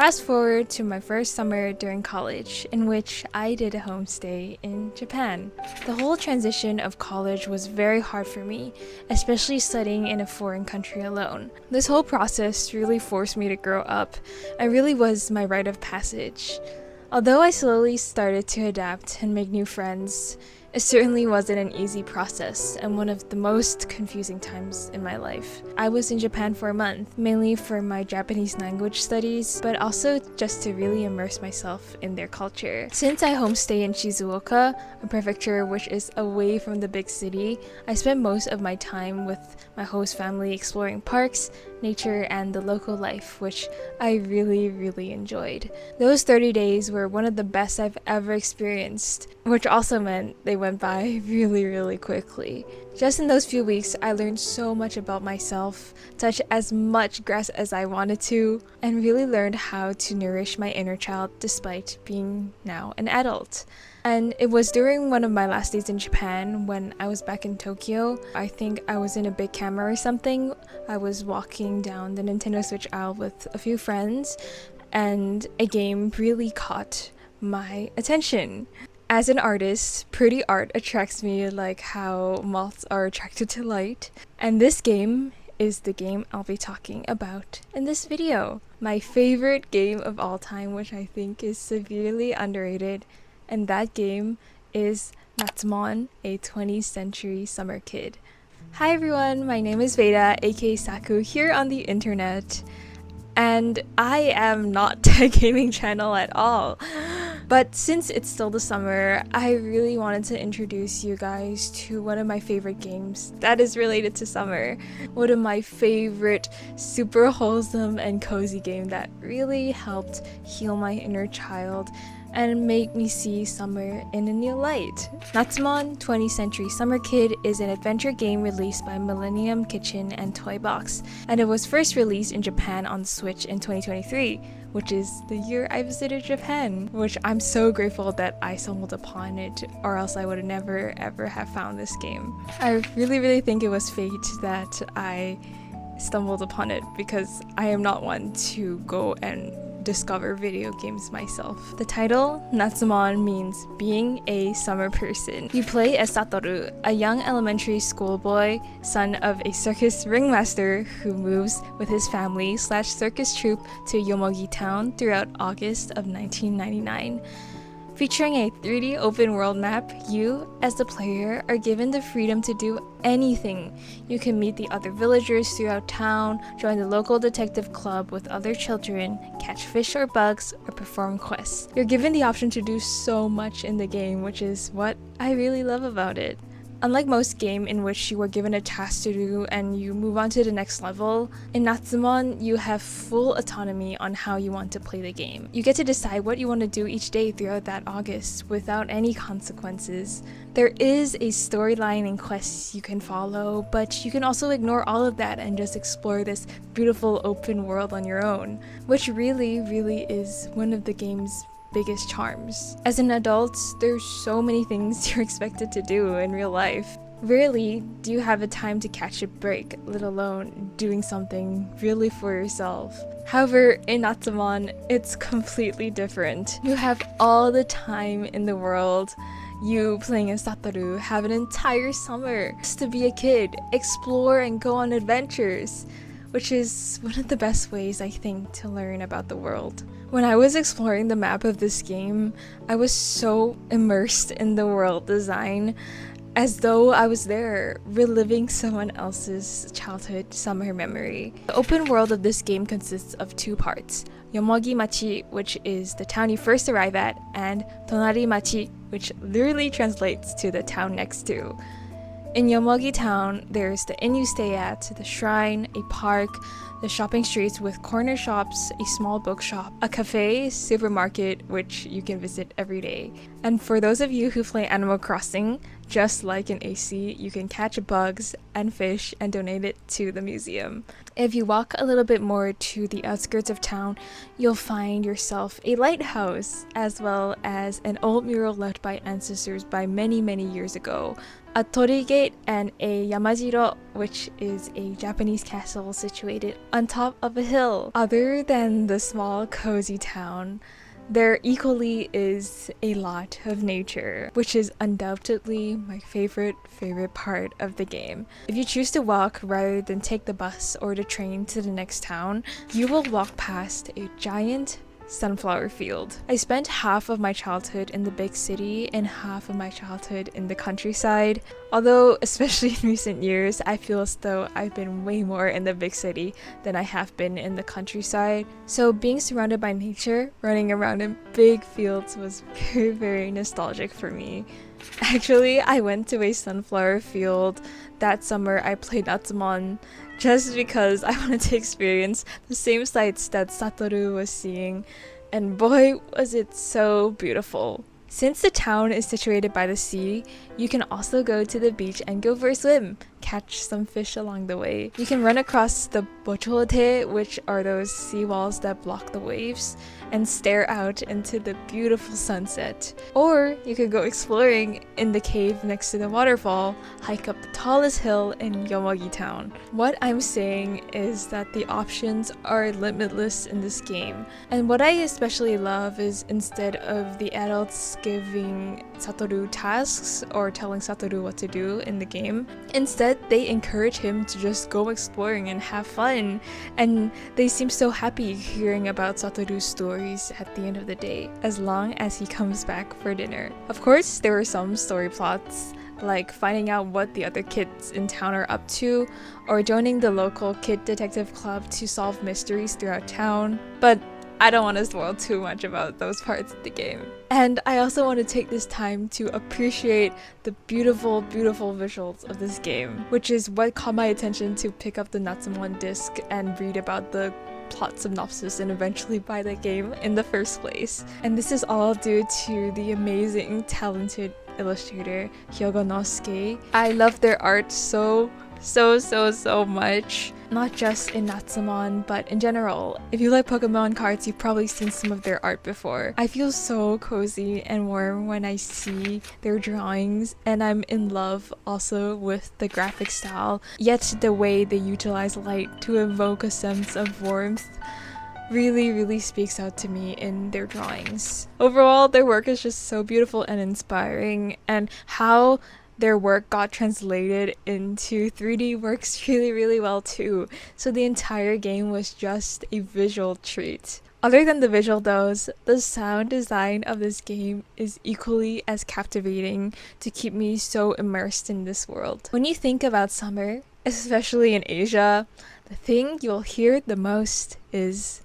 Fast forward to my first summer during college, in which I did a homestay in Japan. The whole transition of college was very hard for me, especially studying in a foreign country alone. This whole process really forced me to grow up and really was my rite of passage. Although I slowly started to adapt and make new friends, it certainly wasn't an easy process and one of the most confusing times in my life. I was in Japan for a month, mainly for my Japanese language studies, but also just to really immerse myself in their culture. Since I homestay in Shizuoka, a prefecture which is away from the big city, I spent most of my time with my host family exploring parks, nature, and the local life, which I really enjoyed. Those 30 days were one of the best I've ever experienced, which also meant they went by really quickly. Just in those few weeks, I learned so much about myself, touched as much grass as I wanted to, and really learned how to nourish my inner child despite being now an adult. And it was during one of my last days in Japan when I was back in Tokyo. I think I was in a big camera or something. I was walking down the Nintendo Switch aisle with a few friends, and a game really caught my attention. As an artist, pretty art attracts me like how moths are attracted to light. And this game is the game I'll be talking about in this video. My favorite game of all time, which I think is severely underrated. And that game is Natsumon, a 20th century summer kid. Hi everyone, my name is Veda, aka Saku, here on the internet. And I am not a gaming channel at all. But since it's still the summer, I really wanted to introduce you guys to one of my favorite games that is related to summer. One of my favorite super wholesome and cozy game that really helped heal my inner child and make me see summer in a new light. Natsumon 20th Century Summer Kid is an adventure game released by Millennium Kitchen and Toy Box, and it was first released in Japan on Switch in 2023, which is the year I visited Japan, which I'm so grateful that I stumbled upon it, or else I would never ever have found this game. I really think it was fate that I stumbled upon it, because I am not one to go and discover video games myself. The title, Natsumon, means being a summer person. You play as Satoru, a young elementary school boy, son of a circus ringmaster who moves with his family / circus troupe to Yomogi Town throughout August of 1999. Featuring a 3D open world map, you, as the player, are given the freedom to do anything. You can meet the other villagers throughout town, join the local detective club with other children, catch fish or bugs, or perform quests. You're given the option to do so much in the game, which is what I really love about it. Unlike most games in which you are given a task to do and you move on to the next level, in Natsumon you have full autonomy on how you want to play the game. You get to decide what you want to do each day throughout that August without any consequences. There is a storyline and quests you can follow, but you can also ignore all of that and just explore this beautiful open world on your own, which really is one of the game's biggest charms. As an adult, there's so many things you're expected to do in real life. Rarely do you have a time to catch a break, let alone doing something really for yourself. However, in Natsumon, it's completely different. You have all the time in the world. You, playing as Satoru, have an entire summer just to be a kid, explore and go on adventures, which is one of the best ways, I think, to learn about the world. When I was exploring the map of this game, I was so immersed in the world design, as though I was there, reliving someone else's childhood summer memory. The open world of this game consists of two parts: Yomogi Machi, which is the town you first arrive at, and Tonari Machi, which literally translates to the town next to. In Yomogi Town, there's the inn you stay at, the shrine, a park, the shopping streets with corner shops, a small bookshop, a cafe, supermarket, which you can visit every day, And for those of you who play Animal Crossing, just like in AC, you can catch bugs and fish and donate it to the museum. If you walk a little bit more to the outskirts of town, you'll find yourself a lighthouse, as well as an old mural left by ancestors by many, many years ago, a torii gate, and a yamajiro, which is a Japanese castle situated on top of a hill. Other than the small, cozy town, there equally is a lot of nature, which is undoubtedly my favorite part of the game. If you choose to walk rather than take the bus or the train to the next town, you will walk past a giant sunflower field. I spent half of my childhood in the big city and half of my childhood in the countryside. Although, especially in recent years, I feel as though I've been way more in the big city than I have been in the countryside. So being surrounded by nature, running around in big fields was very, very nostalgic for me. Actually, I went to a sunflower field that summer. I played Natsumon just because I wanted to experience the same sights that Satoru was seeing, and boy was it so beautiful. Since the town is situated by the sea, you can also go to the beach and go for a swim, catch some fish along the way. You can run across the bocholote, which are those seawalls that block the waves, and stare out into the beautiful sunset. Or you could go exploring in the cave next to the waterfall, hike up the tallest hill in Yomogi town. What I'm saying is that the options are limitless in this game. And what I especially love is, instead of the adults giving Satoru tasks or telling Satoru what to do in the game, instead they encourage him to just go exploring and have fun. And they seem so happy hearing about Satoru's stories at the end of the day, as long as he comes back for dinner. Of course, there were some story plots, like finding out what the other kids in town are up to, or joining the local kid detective club to solve mysteries throughout town, but I don't want to spoil too much about those parts of the game. And I also want to take this time to appreciate the beautiful, beautiful visuals of this game, which is what caught my attention to pick up the Natsumon disc and read about the plot synopsis and eventually buy the game in the first place. And this is all due to the amazing, talented illustrator Hyogo Nosuke. I love their art so much. Not just in Natsumon, but in general. If you like Pokemon cards, you've probably seen some of their art before. I feel so cozy and warm when I see their drawings, and I'm in love also with the graphic style, yet the way they utilize light to evoke a sense of warmth really speaks out to me in their drawings. Overall, their work is just so beautiful and inspiring, and how their work got translated into 3D works really well too. So the entire game was just a visual treat. Other than the visual though, the sound design of this game is equally as captivating to keep me so immersed in this world. When you think about summer, especially in Asia, the thing you'll hear the most is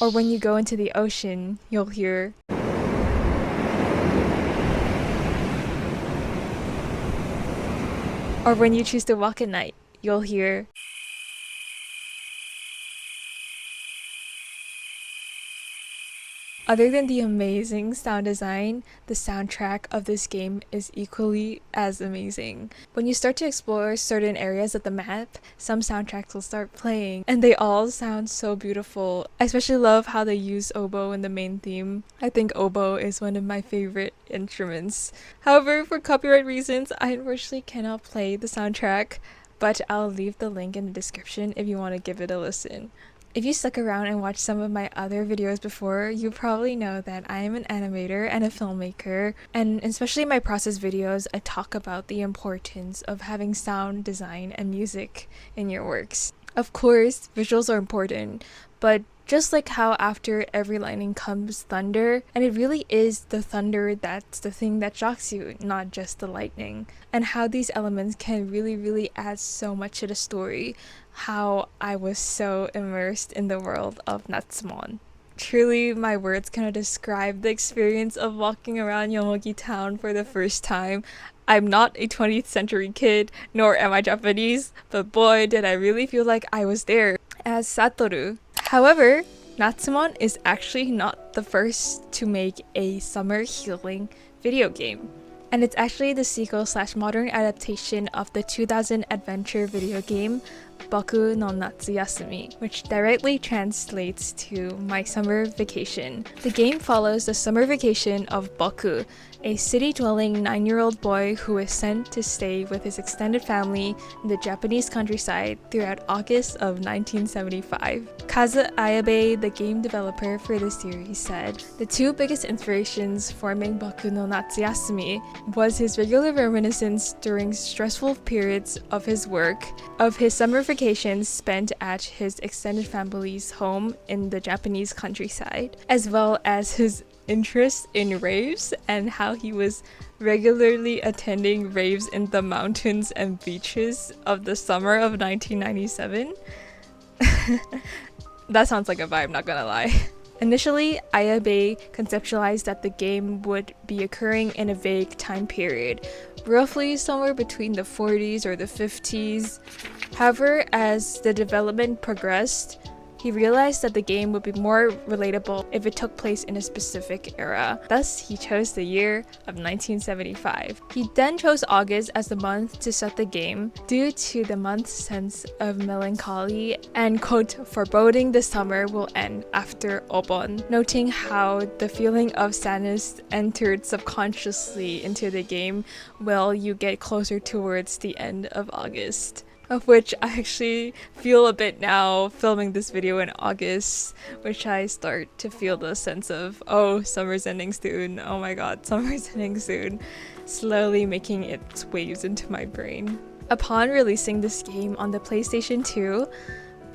or when you go into the ocean, you'll hear. Or when you choose to walk at night, you'll hear. Other than the amazing sound design, the soundtrack of this game is equally as amazing. When you start to explore certain areas of the map, some soundtracks will start playing, and they all sound so beautiful. I especially love how they use oboe in the main theme. I think oboe is one of my favorite instruments. However, for copyright reasons, I unfortunately cannot play the soundtrack, but I'll leave the link in the description if you want to give it a listen. If you stuck around and watched some of my other videos before, you probably know that I am an animator and a filmmaker, and especially in my process videos, I talk about the importance of having sound design and music in your works. Of course, visuals are important, but just like how after every lightning comes thunder, and it really is the thunder that's the thing that shocks you, not just the lightning. And how these elements can really add so much to the story, how I was so immersed in the world of Natsumon. Truly, my words cannot describe the experience of walking around Yomogi town for the first time. I'm not a 20th century kid, nor am I Japanese, but boy did I really feel like I was there. As Satoru However, Natsumon is actually not the first to make a summer healing video game. And it's actually the sequel/modern adaptation of the 2000 adventure video game Boku No Natsuyasumi, which directly translates to My Summer Vacation. The game follows the summer vacation of Boku, a city-dwelling 9-year-old boy who is sent to stay with his extended family in the Japanese countryside throughout August of 1975. Kazu Ayabe, the game developer for the series, said, "The two biggest inspirations forming Boku no Natsuyasumi was his regular reminiscence during stressful periods of his work, of his summer vacations spent at his extended family's home in the Japanese countryside, as well as his interest in raves and how he was regularly attending raves in the mountains and beaches of the summer of 1997. That sounds like a vibe, not gonna lie. Initially, Ayabe conceptualized that the game would be occurring in a vague time period, roughly somewhere between the 40s or the 50s. However, as the development progressed, he realized that the game would be more relatable if it took place in a specific era. Thus, he chose the year of 1975. He then chose August as the month to set the game due to the month's sense of melancholy and, quote, foreboding the summer will end after Obon, noting how the feeling of sadness entered subconsciously into the game while you get closer towards the end of August. Of which I actually feel a bit now filming this video in August, which I start to feel the sense of, oh, summer's ending soon, oh my god, summer's ending soon, slowly making its waves into my brain. Upon releasing this game on the PlayStation 2,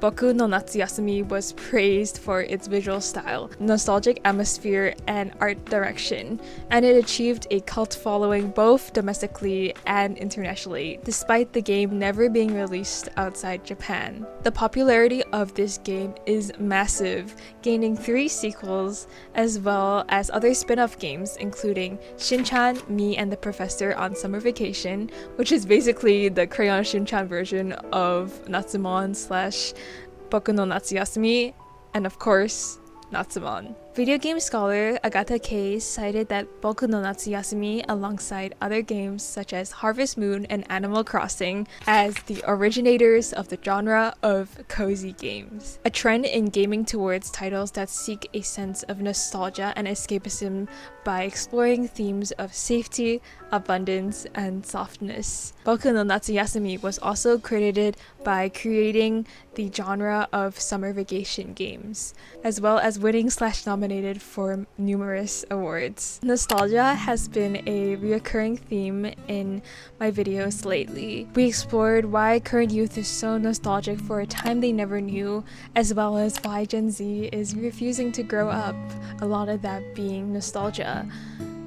Boku no Natsuyasumi was praised for its visual style, nostalgic atmosphere, and art direction, and it achieved a cult following both domestically and internationally, despite the game never being released outside Japan. The popularity of this game is massive, gaining 3 sequels, as well as other spin-off games including Shin-chan, Me and the Professor on Summer Vacation, which is basically the Crayon Shin-chan version of Natsumon / Boku no Natsuyasumi, and of course, Natsumon. Video game scholar Agata Kei cited that Boku no Natsuyasumi, alongside other games such as Harvest Moon and Animal Crossing, as the originators of the genre of cozy games. A trend in gaming towards titles that seek a sense of nostalgia and escapism by exploring themes of safety, abundance, and softness. Boku no Natsuyasumi was also credited by creating the genre of summer vacation games, as well as winning / nominated for numerous awards. Nostalgia has been a reoccurring theme in my videos lately. We explored why current youth is so nostalgic for a time they never knew, as well as why Gen Z is refusing to grow up, a lot of that being nostalgia.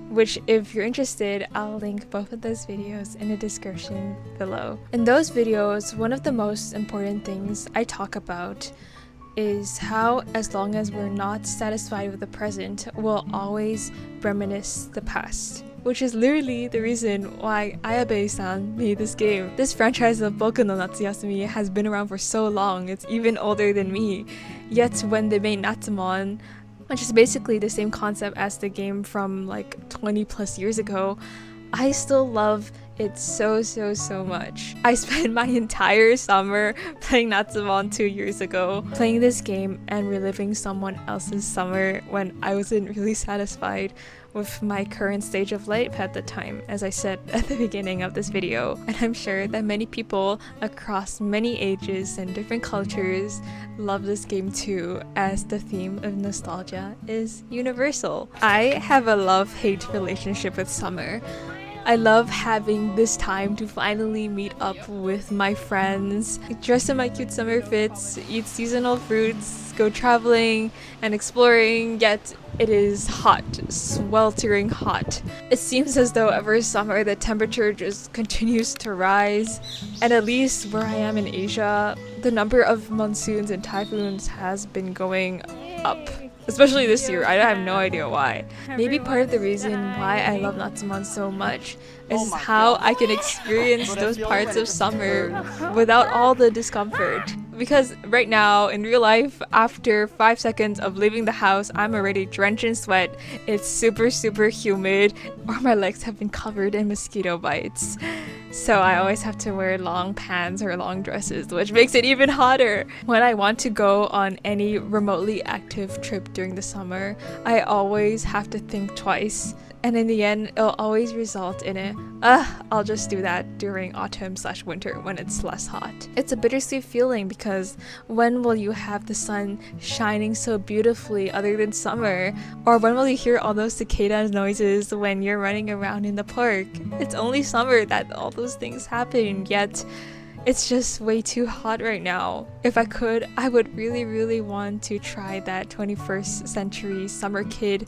Which, if you're interested, I'll link both of those videos in the description below. In those videos, one of the most important things I talk about is how, as long as we're not satisfied with the present, we'll always reminisce the past. Which is literally the reason why Ayabe-san made this game. This franchise of Boku no Natsuyasumi has been around for so long, it's even older than me. Yet when they made Natsumon, which is basically the same concept as the game from like 20 plus years ago, I still love it so much. I spent my entire summer playing Natsumon 2 years ago, playing this game and reliving someone else's summer when I wasn't really satisfied with my current stage of life at the time, as I said at the beginning of this video. And I'm sure that many people across many ages and different cultures love this game too, as the theme of nostalgia is universal. I have a love-hate relationship with summer. I love having this time to finally meet up with my friends, dress in my cute summer fits, eat seasonal fruits, go traveling and exploring, yet it is hot, sweltering hot. It seems as though every summer the temperature just continues to rise, and at least where I am in Asia, the number of monsoons and typhoons has been going up. Especially this year, I have no idea why. Maybe part of the reason why I love Natsumon so much is how I can experience those parts of summer without all the discomfort. because right now in real life, after 5 seconds of leaving the house, I'm already drenched in sweat. It's super humid, or my legs have been covered in mosquito bites. So I always have to wear long pants or long dresses, which makes it even hotter. When I want to go on any remotely active trip during the summer, I always have to think twice. And in the end, it'll always result in I'll just do that during autumn/winter when it's less hot. It's a bittersweet feeling because when will you have the sun shining so beautifully other than summer? Or when will you hear all those cicada noises when you're running around in the park? It's only summer that all those things happen, yet it's just way too hot right now. If I could, I would really want to try that 21st century summer kid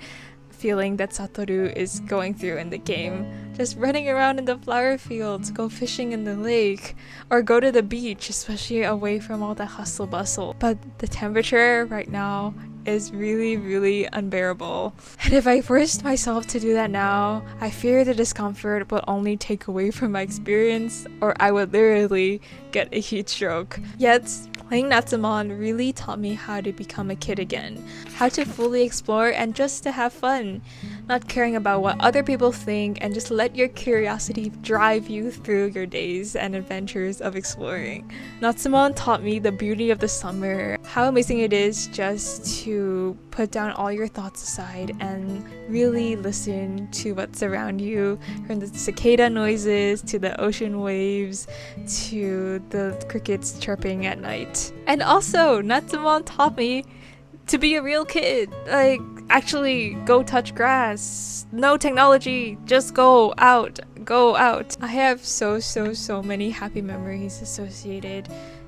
feeling that Satoru is going through in the game. Just running around in the flower fields, go fishing in the lake, or go to the beach, especially away from all the hustle bustle. But the temperature right now is really unbearable. And if I forced myself to do that now, I fear the discomfort will only take away from my experience, or I would literally get a heat stroke. Yet, playing Natsumon really taught me how to become a kid again, how to fully explore and just to have fun, not caring about what other people think, and just let your curiosity drive you through your days and adventures of exploring. Natsumon taught me the beauty of the summer, how amazing it is just to put down all your thoughts aside and really listen to what's around you, from the cicada noises to the ocean waves to the crickets chirping at night. And also, Natsumon taught me to be a real kid. Like, actually go touch grass. No technology, just go out. I have so many happy memories associated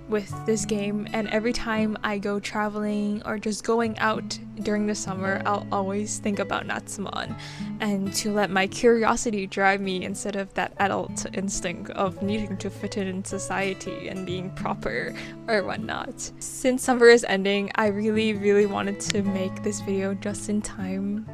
with this game, and every time I go traveling or just going out during the summer, I'll always think about Natsumon, and to let my curiosity drive me instead of that adult instinct of needing to fit in society and being proper or whatnot. Since summer is ending, I really wanted to make this video just in time.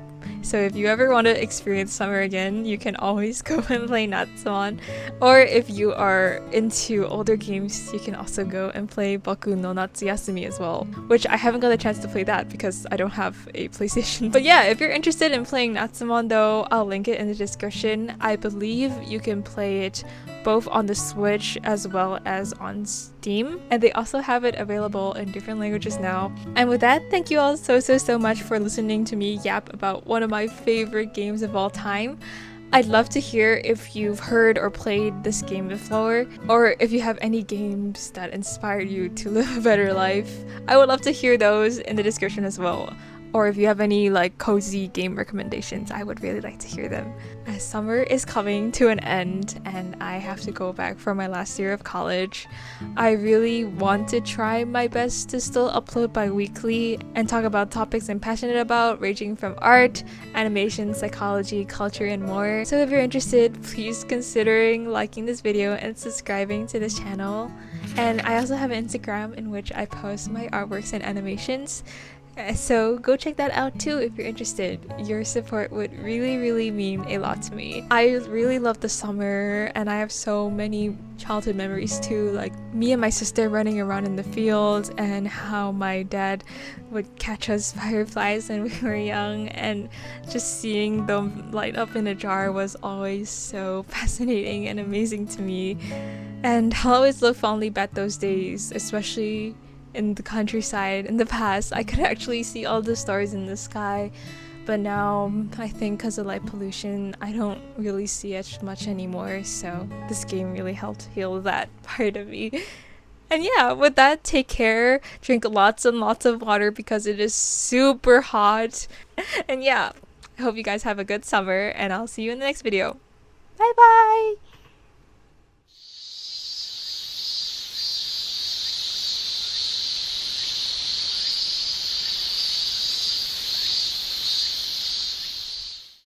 So if you ever want to experience summer again, you can always go and play Natsumon. Or if you are into older games, you can also go and play Boku No Natsuyasumi as well, which I haven't got a chance to play that because I don't have a PlayStation. But yeah, if you're interested in playing Natsumon though, I'll link it in the description. I believe you can play it both on the Switch as well as on Steam, and they also have it available in different languages now. And with that, thank you all so much for listening to me yap about one of my favorite games of all time. I'd love to hear if you've heard or played this game before, or if you have any games that inspired you to live a better life. I would love to hear those in the description as well. Or if you have any like cozy game recommendations, I would really like to hear them. As summer is coming to an end and I have to go back for my last year of college, I really want to try my best to still upload bi-weekly and talk about topics I'm passionate about, ranging from art, animation, psychology, culture, and more. So if you're interested, please considering liking this video and subscribing to this channel. And I also have an Instagram in which I post my artworks and animations. So go check that out too if you're interested. Your support would really mean a lot to me. I really love the summer, and I have so many childhood memories too, like me and my sister running around in the fields, and how my dad would catch us fireflies when we were young, and just seeing them light up in a jar was always so fascinating and amazing to me. And I'll always look fondly back those days, especially in the countryside. In the past, I could actually see all the stars in the sky, but now I think because of light pollution, I don't really see it much anymore. So this game really helped heal that part of me. And yeah, with that, take care, drink lots and lots of water because it is super hot. And yeah, I hope you guys have a good summer, and I'll see you in the next video. Bye bye!